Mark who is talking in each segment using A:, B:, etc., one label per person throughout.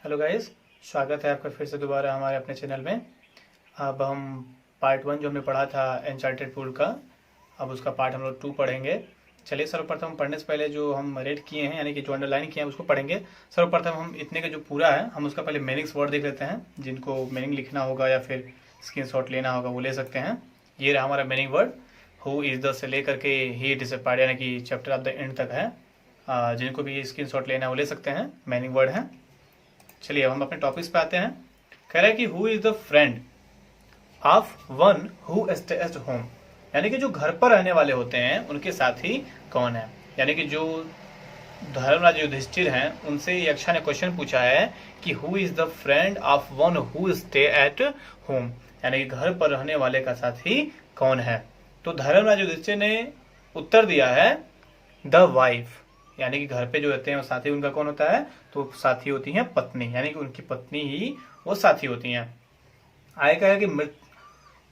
A: Hello guys, स्वागत है आपका फिर से दोबारा हमारे अपने चैनल में। अब हम पार्ट 1 जो हमने पढ़ा था एनचार्टेड पूल का, अब उसका पार्ट हम लोग 2 पढ़ेंगे। चलिए सर्वप्रथम पढ़ने से पहले जो हम रेड किए हैं यानी कि जो अंडरलाइन किए हैं उसको पढ़ेंगे। सर्वप्रथम हम इतने का जो पूरा है हम उसका पहले मीनिंग्स वर्ड देख लेते हैं। जिनको मीनिंग लिखना होगा या फिर स्क्रीनशॉट लेना होगा वो ले सकते हैं। ये रहा हमारा meaning word. Who is the से लेकर के ही डिसअपॉइंटेड यानी कि चैप्टर ऑफ द एंड तक है। जिनको भी स्क्रीनशॉट लेना है वो ले सकते हैं, मीनिंग वर्ड है। चलिए अब हम अपने टॉपिक्स पे आते हैं। कह रहा है कि who is the friend of one who stays home, यानी कि जो घर पर रहने वाले होते हैं उनके साथी कौन है। यानी कि जो धर्मराज युधिष्ठिर हैं उनसे यक्षा ने क्वेश्चन पूछा है कि who is the friend of one who stay at home, यानी कि घर पर रहने वाले का साथी कौन है। तो धर्मराज युधिष्ठिर ने उत्तर दिया है द वाइफ, यानी कि घर पे जो रहते हैं वो साथी उनका कौन होता है, तो साथी होती है पत्नी, यानी कि उनकी पत्नी ही वो साथी होती हैं। आगे कहा है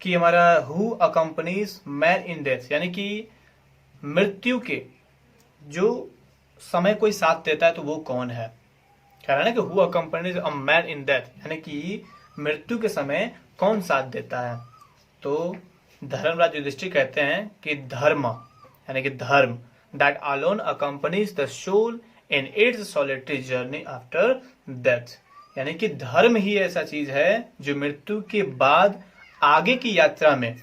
A: कि हमारा who accompanies man in death, यानी कि मृत्यु के जो समय कोई साथ देता है तो वो कौन है। कह रहा है ना कि who accompanies a man in death, यानी कि मृत्यु के समय कौन साथ देता है। तो धर्मराज युधिष्ठिर कहते हैं कि धर्म, यानी कि धर्म, that alone accompanies the soul in its solitary journey after death, यानी कि धर्म ही ऐसा चीज है जो मृत्यु के बाद आगे की यात्रा में,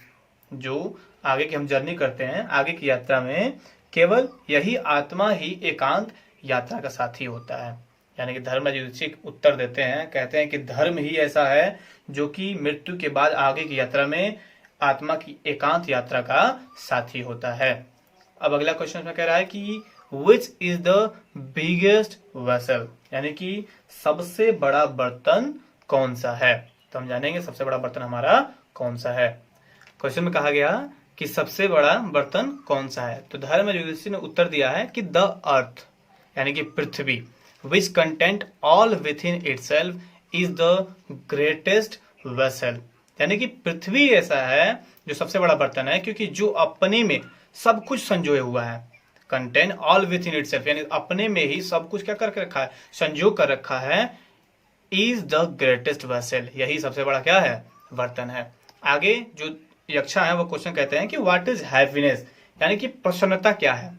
A: जो आगे की हम जर्नी करते हैं आगे की यात्रा में, केवल यही आत्मा ही एकांत यात्रा का साथी होता है। यानी कि धर्मराज युधिष्ठिर उत्तर देते हैं, कहते हैं कि धर्म ही ऐसा है जो कि मृत्यु के बाद आगे की यात्रा में आत्मा की एकांत यात्रा का साथी होता है। अब अगला क्वेश्चन में कह रहा है कि which is the biggest vessel, यानी कि सबसे बड़ा बर्तन कौन सा है। तो हम जानेंगे सबसे बड़ा बर्तन हमारा कौन सा है। क्वेश्चन में कहा गया कि सबसे बड़ा बर्तन कौन सा है, तो धर्मराज युधिष्ठिर ने उत्तर दिया है कि द अर्थ, यानी कि पृथ्वी, which content all within itself is the greatest vessel, यानी कि पृथ्वी ऐसा है जो सबसे बड़ा बर्तन है क्योंकि जो अपने में सब कुछ संजोए हुआ है। Contain all within itself, यानी अपने में ही सब कुछ क्या करके रखा है, संजो कर रखा है। इज द ग्रेटेस्ट वेसल, यही सबसे बड़ा क्या है, बर्तन है। आगे जो यक्षा है वो क्वेश्चन कहते हैं कि व्हाट इज हैप्पीनेस, यानी कि प्रसन्नता क्या है।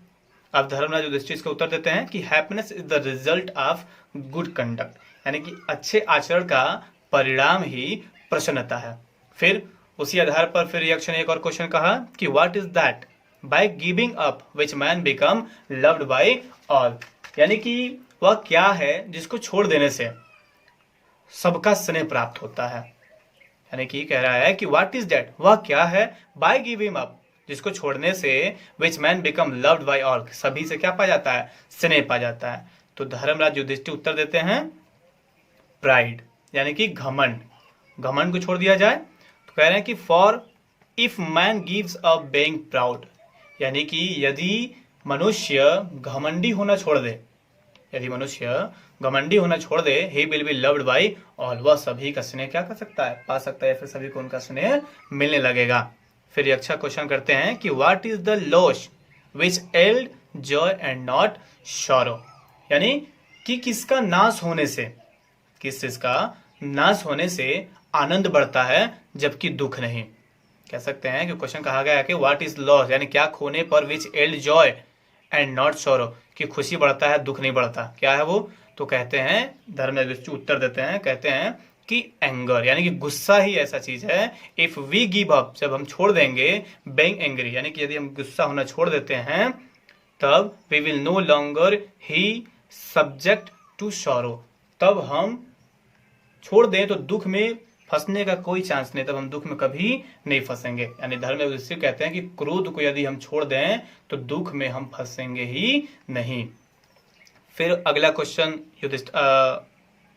A: अब धर्मराज युधिष्ठिर इसका उत्तर देते हैं कि happiness is the result of good conduct, यानी कि अच्छे आचरण का परिणाम ही प्रसन्नता है। फिर उसी आधार पर फिर यक्ष ने एक और क्वेश्चन कहा कि what is that by giving up which man become loved by all, यानी कि वह क्या है जिसको छोड़ देने से सबका स्नेह प्राप्त होता है। यानी कि कह रहा है कि व्हाट इज दैट, वह क्या है, बाय गिविंग अप, जिसको छोड़ने से which man become loved by all, सभी से क्या पा जाता है, स्नेह पा जाता है। तो धर्मराज युधिष्ठिर उत्तर देते हैं प्राइड, यानी कि घमंड, घमंड को छोड़ दिया जाए। तो कह रहे हैं कि for if man gives up being proud, यानी कि यदि मनुष्य घमंडी होना छोड़ दे, यदि मनुष्य घमंडी होना छोड़ दे, he will be loved by all, वह सभी का स्नेह क्या कर सकता है, पा सकता है, फिर सभी को उनका स्नेह मिलने लगेगा। फिर अच्छा क्वेश्चन करते हैं कि what is the loss which yield joy and not sorrow, यानी कि किसका नाश होने से, किस चीज का नाश होने से आनंद बढ़ता है जबकि दुख नहीं। कह सकते हैं कि क्वेश्चन कहा गया है कि व्हाट इज लॉस, यानी क्या खोने पर, which yield joy and not sorrow, कि खुशी बढ़ता है दुख नहीं बढ़ता, क्या है वो। तो कहते हैं धर्मराज युधिष्ठिर उत्तर देते हैं, कहते हैं कि एंगर, यानी कि गुस्सा ही ऐसा चीज है। इफ वी गिव अप, जब हम छोड़ देंगे, बीइंग एंग्री, यानी कि यदि हम गुस्सा होना छोड़ देते हैं, तब we will no longer he subject to sorrow, तब हम छोड़ दें तो दुख में फंसने का कोई चांस नहीं, तब हम दुख में कभी नहीं फंसेंगे। यानी धर्मराज युधिष्ठिर कहते हैं कि क्रोध को यदि हम छोड़ दें तो दुख में हम फंसेंगे ही नहीं। फिर अगला क्वेश्चन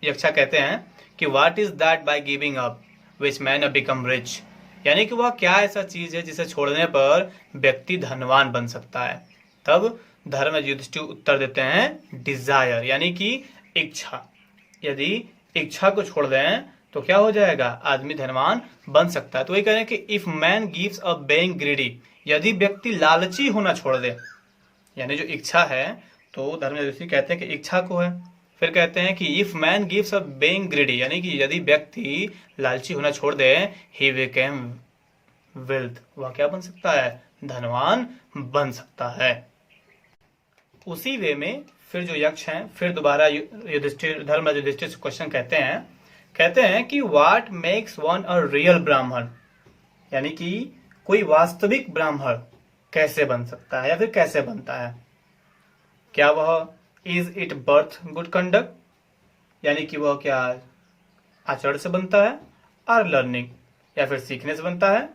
A: यक्षा कहते हैं कि what is that by giving up which man become rich, यानी कि वह क्या ऐसा चीज है जिसे छोड़ने पर व्यक्ति धनवान बन सकता है। तब धर्मराज युधिष्ठिर उत्तर देते हैं डिजायर, यानी कि इच्छा, यदि इच्छा को छोड़ दें तो क्या हो जाएगा, आदमी धनवान बन सकता है। तो ये कह रहे हैं कि if man gives up being greedy, यदि व्यक्ति लालची होना छोड़ दे, यानी जो इच्छा है, तो धर्मराज युधिष्ठिर कहते हैं कि इच्छा को है। फिर कहते हैं कि if man gives up being greedy, यानी कि यदि व्यक्ति लालची होना छोड़ दे, ही बिकेम वेल्थ, वह क्या बन सकता है, धनवान बन सकता है। उसी वे में फिर जो यक्ष हैं, फिर दोबारा युधिष्ठिर, धर्मराज युधिष्ठिर से क्वेश्चन कहते हैं कि what makes one a real ब्राह्मण, यानी कि कोई वास्तविक ब्राह्मण कैसे बन सकता है या फिर कैसे बनता है। क्या वह is it birth good conduct, यानी कि वह क्या आचरण से बनता है, और लर्निंग, या फिर सीखने से बनता है।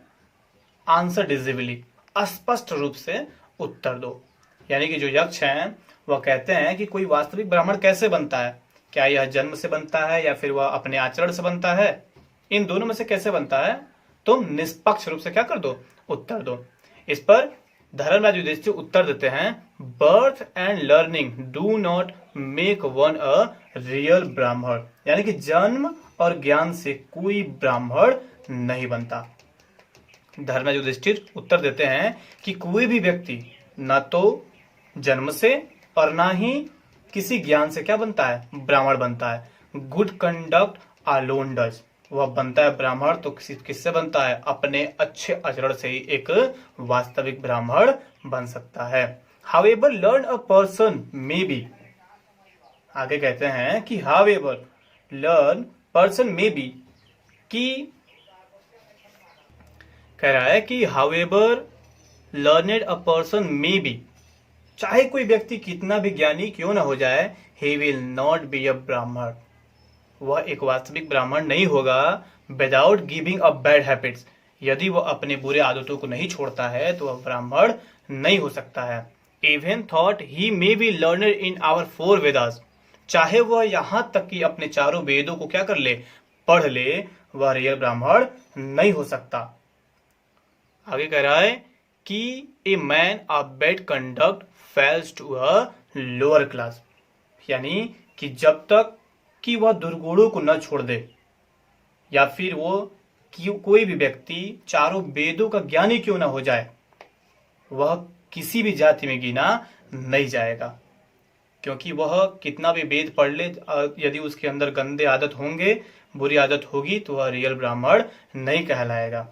A: आंसर डिजिबली, स्पष्ट रूप से उत्तर दो। यानी कि जो यक्ष हैं वह कहते हैं कि कोई वास्तविक ब्राह्मण कैसे बनता है, क्या यह जन्म से बनता है या फिर वह अपने आचरण से बनता है, इन दोनों में से कैसे बनता है, तुम निष्पक्ष रूप से क्या कर दो, उत्तर दो। इस पर धर्मराज युधिष्ठिर उत्तर देते हैं, birth and learning do not make one a real ब्राह्मण, यानी कि जन्म और ज्ञान से कोई ब्राह्मण नहीं बनता। धर्मराज युधिष्ठिर उत्तर देते हैं कि कोई भी व्यक्ति न तो जन्म से और ना ही किसी ज्ञान से क्या बनता है, ब्राह्मण बनता है। गुड कंडक्ट अलोन डज, वह बनता है ब्राह्मण तो किससे बनता है, अपने अच्छे आचरण से ही एक वास्तविक ब्राह्मण बन सकता है। However learn a person may be, आगे कहते हैं कि however learn person may be, कि कह रहा है कि however learned a person may be, चाहे कोई व्यक्ति कितना भी ज्ञानी क्यों ना हो जाए, he will not be a ब्राह्मण, वह एक वास्तविक ब्राह्मण नहीं होगा। Without giving up bad habits, यदि वह अपने बुरे आदतों को नहीं छोड़ता है तो वह ब्राह्मण नहीं हो सकता है। Even thought he may be learner in our 4 Vedas, चाहे वह यहां तक कि अपने चारों वेदों को क्या कर ले, पढ़ ले, वह रियल ब्राह्मण नहीं हो सकता। आगे कह रहा है कि a man of bad conduct falls to a lower class, यानी कि जब तक कि वह दुर्गुणों को न छोड़ दे, या फिर वो कोई भी व्यक्ति चारों वेदों का ज्ञानी क्यों ना हो जाए, वह किसी भी जाति में गिना नहीं जाएगा। क्योंकि वह कितना भी वेद पढ़ ले, यदि उसके अंदर गंदे आदत होंगे, बुरी आदत होगी, तो वह रियल ब्राह्मण नहीं कहलाएगा।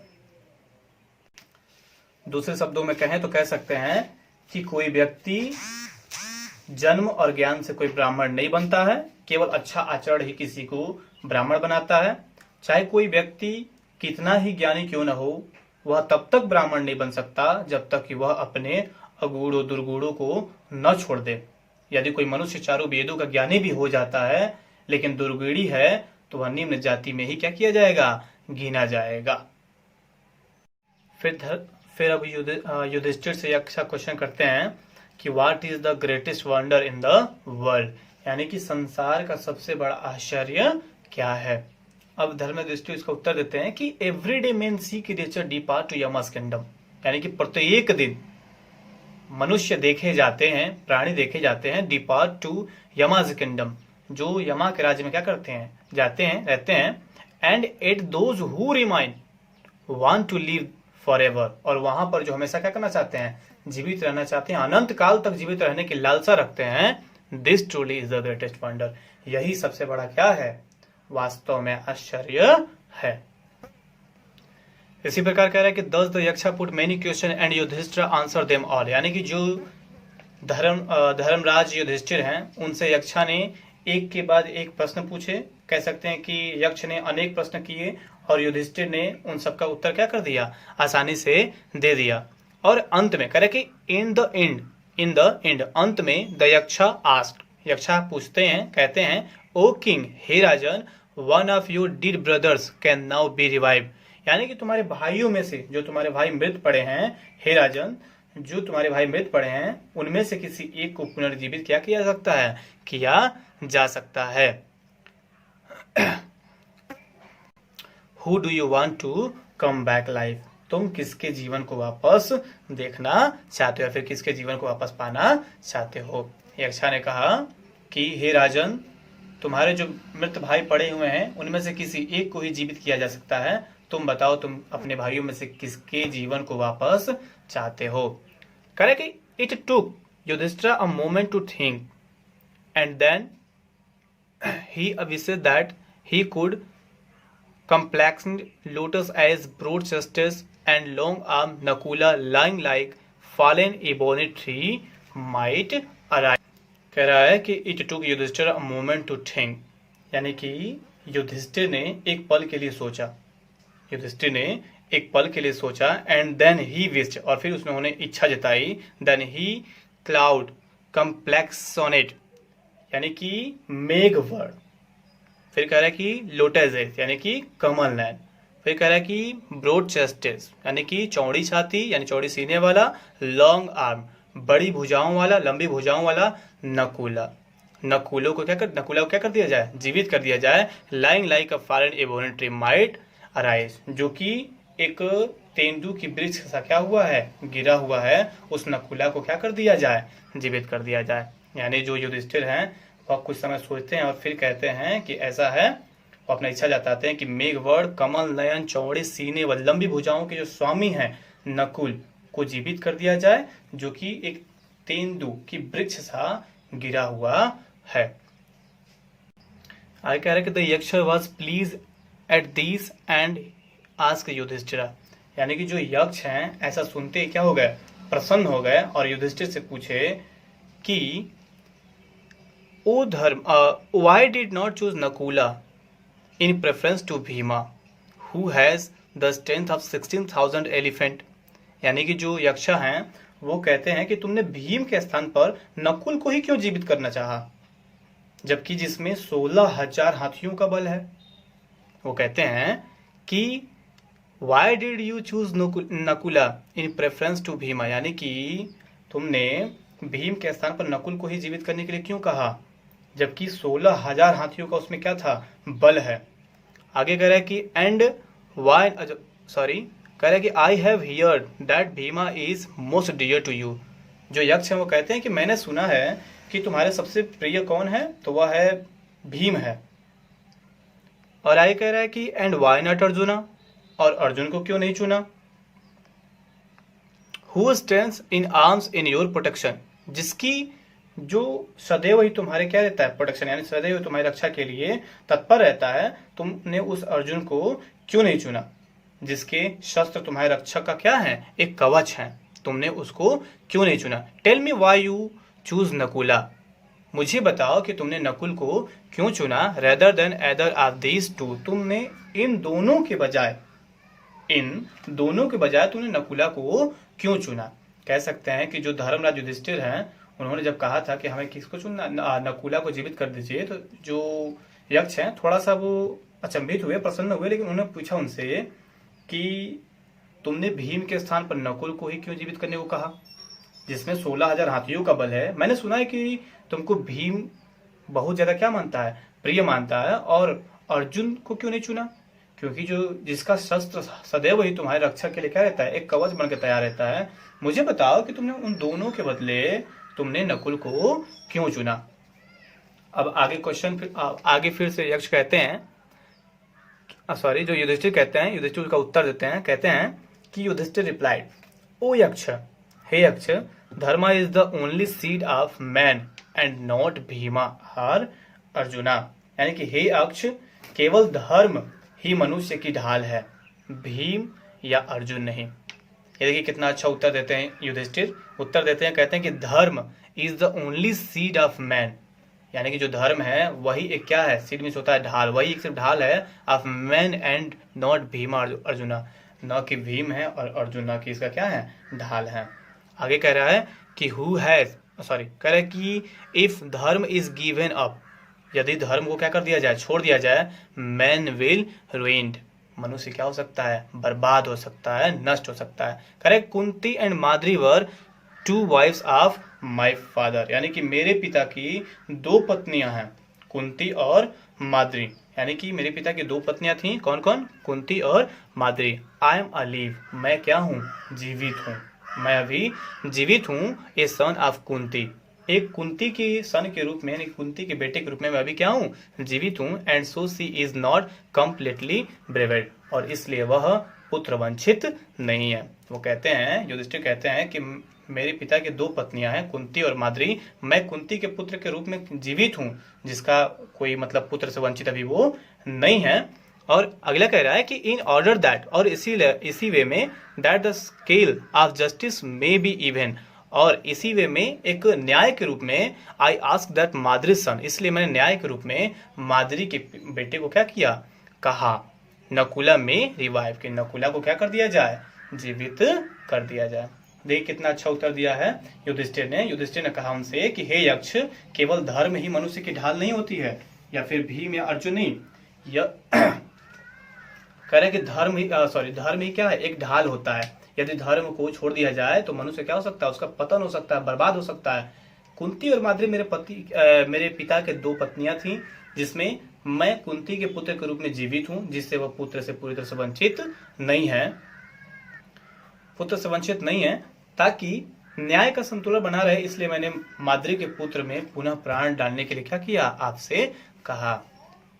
A: दूसरे शब्दों में कहें तो कह सकते हैं कि कोई व्यक्ति जन्म और ज्ञान से कोई ब्राह्मण नहीं बनता है, केवल अच्छा आचरण ही किसी को ब्राह्मण बनाता है। चाहे कोई व्यक्ति कितना ही ज्ञानी क्यों न हो, वह तब तक ब्राह्मण नहीं बन सकता जब तक कि वह अपने अगूढ़ दुर्गुणों को न छोड़ दे। यदि कोई मनुष्य चारों वेदों का ज्ञानी भी हो जाता है लेकिन दुर्गुणी है, तो वह निम्न जाति में ही क्या किया जाएगा, गिना जाएगा। फिर अब युधिष्ठिर से अच्छा क्वेश्चन करते हैं कि what is the greatest wonder in the world, यानी कि संसार का सबसे बड़ा आश्चर्य क्या है। अब धर्मयुधिष्ठिर इसका उत्तर देते हैं कि everyday men see creature depart to Yama's kingdom, यानी कि प्रत्येक दिन मनुष्य देखे जाते हैं, प्राणी देखे जाते हैं, डिपार्ट टू यमाज किंगडम, जो यमा के राज्य में क्या करते हैं, जाते हैं, रहते हैं। And at those who remain want to live forever, और वहां पर जो हमेशा क्या करना चाहते हैं, जीवित रहना चाहते हैं, अनंत काल तक जीवित रहने की लालसा रखते हैं। This truly is the greatest wonder, यही सबसे बड़ा क्या है, वास्तव में आश्चर्य है। इसी प्रकार कह रहा है कि thus the Yaksha put many question and Yudhishthira answer them all, यानी कि जो धर्मराज युधिष्ठिर हैं उनसे यक्षा ने एक के बाद एक प्रश्न पूछे। कह सकते हैं कि यक्ष ने अनेक प्रश्न किए और युधिष्ठिर ने उन सबका उत्तर क्या कर दिया, आसानी से दे दिया। और अंत में कह रहे कि इन द एंड, अंत में द यक्षा आस्क्ड, यक्षा पूछते हैं, कहते हैं, ओ किंग, हे राजन, one of your dead brothers can now be revive, यानी कि तुम्हारे भाइयों में से जो तुम्हारे भाई मृत पड़े हैं, हे राजन, जो तुम्हारे भाई मृत पड़े हैं उनमें से किसी एक को पुनर्जीवित क्या किया सकता है, किया जा सकता है। Who do you want to come back life, तुम किसके जीवन को वापस देखना चाहते हो या फिर किसके जीवन को वापस पाना चाहते हो। यक्षा ने कहा कि हे राजन, तुम्हारे जो मृत भाई पड़े हुए हैं उनमें से किसी एक को ही जीवित किया जा सकता है, तुम बताओ तुम अपने भाइयों में से किसके जीवन को वापस चाहते हो। Correct, it took Yudhishthira a moment to think and then he wishes that he could complexioned lotus as broad chested and long armed Nakula lying like fallen ebony tree might arise. कह रहा है कि it took Yudhishthir a moment to think, यानी कि युधिष्ठिर ने एक पल के लिए सोचा, युधिष्ठिर ने एक पल के लिए सोचा, एंड देन ही विश्ड, और फिर उसने इच्छा जताई, देन ही क्लाउड कंप्लेक्सोनेट, यानी कि मेघवर्ण, फिर कह रहा है कि लोटस यानी कि कमल नयन, फिर कह रहा है कि ब्रॉड चेस्टेस यानी कि चौड़ी छाती यानी चौड़ी सीने वाला, लॉन्ग आर्म बड़ी भुजाओं वाला, लंबी भुजाओं वाला, नकुला, नकुला को क्या कर दिया जाए, जीवित कर दिया जाए, lying like a foreign ebony tree might arise, जो कि एक तेंदु की वृक्ष सा क्या हुआ है, गिरा हुआ है, उस नकुला को क्या कर दिया जाए, जीवित कर दिया जाए। यानी जो युधिष्ठिर हैं वह कुछ समय सोचते हैं और फिर कहते हैं कि ऐसा है, वो अपना इच्छा जताते हैं कि मेघवर्ण कमल नयन चौड़े सीने व लंबी भुजाओं के जो स्वामी हैं नकुल को जीवित कर दिया जाए, जो कि एक तेंदु की वृक्ष सा गिरा हुआ है। आगे कह रहे कि the Yaksha was pleased at this and ask Yudhishthira, यानी कि जो यक्ष हैं ऐसा सुनते ही क्या हो गए, प्रसन्न हो गए और युधिष्ठिर से पूछे कि O Dharma, why did not choose Nakula in preference to Bhima who has the strength of 16,000 elephant, यानी कि जो यक्ष हैं वो कहते हैं कि तुमने भीम के स्थान पर नकुल को ही क्यों जीवित करना चाहा, जबकि जिसमें 16,000 हाथियों का बल है। वो कहते हैं कि why did you choose Nakula in preference to Bhima, यानी कि तुमने भीम के स्थान पर नकुल को ही जीवित करने के लिए क्यों कहा, जबकि 16,000 हाथियों का उसमें क्या था, बल है। आगे कह रहा है कि एंड वाई कह रहा है कि I have heard that Bhima is most dear to you, जो यक्ष हैं वो कहते हैं कि मैंने सुना है कि तुम्हारे सबसे प्रिय कौन है, तो वह है भीम है। और आगे कह रहा है कि एंड वाई नॉट अर्जुना, और अर्जुन को क्यों नहीं चुना, who stands in arms in your protection, जिसकी जो सदैव ही तुम्हारे क्या रहता है, प्रोटेक्शन, यानी सदैव तुम्हारी रक्षा के लिए तत्पर रहता है, तुमने उस अर्जुन को क्यों नहीं चुना, जिसके शस्त्र तुम्हारे रक्षा का क्या है, एक कवच है, तुमने उसको क्यों नहीं चुना। Tell me why you choose Nakula, मुझे बताओ कि तुमने नकुल को क्यों चुना, rather than other of these two, तुमने इन दोनों के बजाय तुमने नकुला को क्यों चुना। कह सकते हैं कि जो धर्मराज युधिष्ठिर हैं उन्होंने जब कहा था कि हमें किसको चुनना, नकुला को जीवित कर दीजिए, तो जो यक्ष हैं थोड़ा सा वो अचंभित हुए, प्रसन्न हुए, लेकिन उन्होंने पूछा उनसे कि तुमने भीम के स्थान पर नकुल को ही क्यों जीवित करने को कहा, जिसमें 16,000 हाथियों का बल है। मैंने सुना है कि तुमको भीम बहुत ज्यादा क्या मानता है, प्रिय मानता है, और अर्जुन को क्यों नहीं चुना, क्योंकि जो जिसका शस्त्र सदैव ही तुम्हारे रक्षा के लिए क्या रहता है, एक कवच बन के तैयार रहता है। मुझे बताओ कि तुमने उन दोनों के बदले तुमने नकुल को क्यों चुना। अब आगे क्वेश्चन आगे फिर से यक्ष कहते हैं, जो युधिष्ठिर कहते हैं, युधिष्ठिर का उत्तर देते हैं, कहते हैं कि युधिष्ठिर रिप्लाइड, ओ यक्ष, हे Yaksha, Dharma is the only seed of man and not Bhima her Arjuna, यानी कि हे यक्ष, केवल धर्म ही मनुष्य की ढाल है, भीम या अर्जुन नहीं। ये देखिए कितना अच्छा उत्तर देते हैं युधिष्ठिर, उत्तर देते हैं, कहते हैं कि धर्म is the only seed of man, यानी कि जो धर्म है वही एक क्या है, सीड मीन्स होता है ढाल, वही एक सिर्फ ढाल है, of man and not Bhima arjuna, न कि भीम है और अर्जुन न कि इसका क्या है, ढाल है। आगे कह रहा है कि कह रहा है कि इफ धर्म इज गिवन अप, यदि धर्म को क्या कर दिया जाए, छोड़ दिया जाए, मैन विल रुइंड, मनुष्य क्या हो सकता है, बर्बाद हो सकता है, नष्ट हो सकता है। Correct, Kunti and Madri were 2 wives of my father, यानी कि मेरे पिता की 2 पत्नियां हैं, कुंती और माद्री, यानी कि मेरे पिता की 2 पत्नियां थीं, कौन कौन, कुंती और माद्री। आई एम अलीव, मैं क्या हूँ, जीवित हूँ, मैं अभी जीवित हूँ, ए सन ऑफ कुंती, एक कुंती की सन के रूप में, यानी कुंती के बेटे के रूप में मैं अभी क्या हूँ, जीवित हूँ। And so she is not completely bereaved, और इसलिए वह पुत्र वंचित नहीं है। वो कहते हैं, युधिष्ठिर कहते हैं कि मेरे पिता की 2 पत्नियां हैं, कुंती और माद्री। मैं कुंती के पुत्र के रूप में जीवित हूँ, जिसका कोई मतलब पुत्र से वंचित अभी वो नहीं है। और अगला कह रहा है कि इन ऑर्डर दैट, और इसी वे में, that the scale of justice may be even, और इसी वे में एक न्याय के रूप में, आई आस्क दैट माद्री सन, इसलिए मैंने न्याय के रूप में माद्री के बेटे को क्या किया, कहा, नकुला में रिवाइव, कि नकुला को क्या कर दिया जाए, जीवित कर दिया जाए। देख कितना अच्छा उत्तर दिया है युधिष्ठिर ने। युधिष्ठिर ने कहा उनसे कि हे यक्ष, केवल धर्म ही मनुष्य की ढाल नहीं होती है, या फिर भीम या अर्जुन नहीं, कह रहे हैं कि धर्म ही क्या है, एक ढाल होता है। यदि धर्म को छोड़ दिया जाए तो मनुष्य क्या हो सकता है, उसका पतन हो सकता है, बर्बाद हो सकता है। कुंती और माद्री मेरे पिता के 2 पत्नियां थीं, जिसमें मैं कुंती के पुत्र के रूप में जीवित हूं, जिससे वह पुत्र से पूरी तरह से वंचित नहीं है, ताकि न्याय का संतुलन बना रहे, इसलिए मैंने माद्री के पुत्र में पुनः प्राण डालने के लिए क्या किया, आपसे कहा।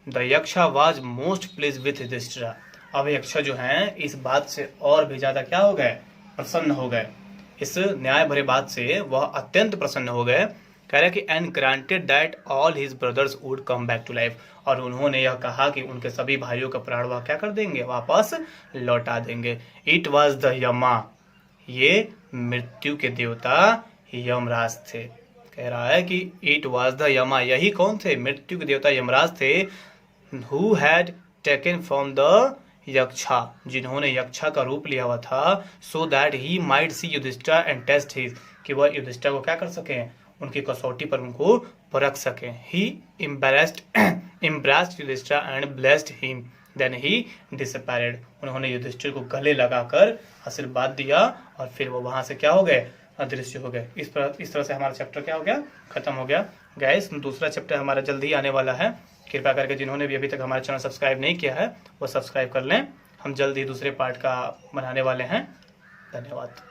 A: The Yaksha was most pleased with Yudhishthira. अब यक्ष जो हैं इस बात से और भी ज्यादा क्या हो गए, प्रसन्न हो गए। इस न्याय भरे बात से वह अत्यंत प्रसन्न हो गए। कह रहे कि and granted that all his brothers would come back to life, और उन्होंने यह कहा कि उनके सभी भाइयों का प्राण वह क्या कर देंगे, वापस लौटा देंगे। इट वॉज द यमा, ये मृत्यु के देवता यमराज थे। कह रहा है कि इट वॉज द यमा, यही कौन थे, मृत्यु के देवता यमराज थे। Who had taken from the Yaksha, जिन्होंने यक्षा का रूप लिया हुआ था, so that he might see Yudhishthir and test his, कि वह युधिष्ठिर को क्या कर सके, उनकी कसौटी पर उनको परख सके। He embraced Yudhishthira and blessed him, then he disappeared, उन्होंने युधिष्ठिर को गले लगाकर आशीर्वाद दिया और फिर वो वहां से क्या हो गए, अदृश्य हो गए। इस तरह से हमारा चैप्टर क्या हो गया, खत्म हो गया। गाइस, दूसरा चैप्टर हमारा जल्दी ही आने वाला है। कृपया करके जिन्होंने भी अभी तक हमारा चैनल सब्सक्राइब नहीं किया है वो सब्सक्राइब कर लें। हम जल्द ही दूसरे पार्ट का बनाने वाले हैं। धन्यवाद।